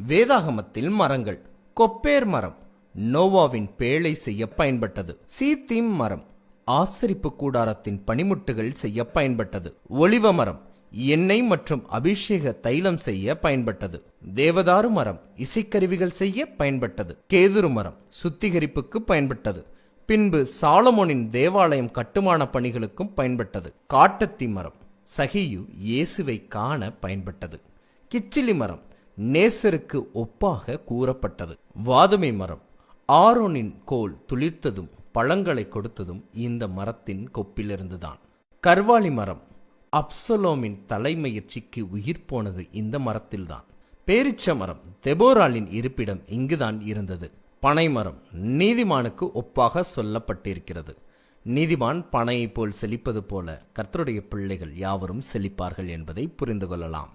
வேதாகமத்தில் மரங்கள். கொப்பேர் மரம் நோவாவின் பேழை செய்ய பயன்பட்டது. சீத்தீம் மரம் ஆசரிப்பு கூடாரத்தின் பனிமுட்டுகள் செய்ய பயன்பட்டது. ஒலிவ மரம் எண்ணெய் மற்றும் அபிஷேக தைலம் செய்ய பயன்பட்டது. தேவதாரு மரம் இசைக்கருவிகள் செய்ய பயன்பட்டது. கேதுரு மரம் சுத்திகரிப்புக்கு பயன்பட்டது. பின்பு சாலமோனின் தேவாலயம் கட்டுமான பணிகளுக்கும் பயன்பட்டது. காட்டத்தி மரம் சகியு இயேசுவை காண பயன்பட்டது. கிச்சிலி மரம் நேசருக்கு ஒப்பாக கூறப்பட்டது. வாதுமை மரம் ஆரோனின் கோல் துளிர்த்ததும் பழங்களை கொடுத்ததும் இந்த மரத்தின் கொப்பிலிருந்துதான். கர்வாலி மரம் அப்சலோமின் தலைமுயற்சிக்கு உயிர் போனது இந்த மரத்தில்தான். பேரிச்ச மரம் தெபோராலின் இருப்பிடம் இங்குதான் இருந்தது. பனை மரம் நீதிமானுக்கு ஒப்பாக சொல்லப்பட்டிருக்கிறது. நீதிமான் பனையை போல் செழிப்பது போல கர்த்தருடைய பிள்ளைகள் யாவரும் செழிப்பார்கள் என்பதை புரிந்து கொள்ளலாம்.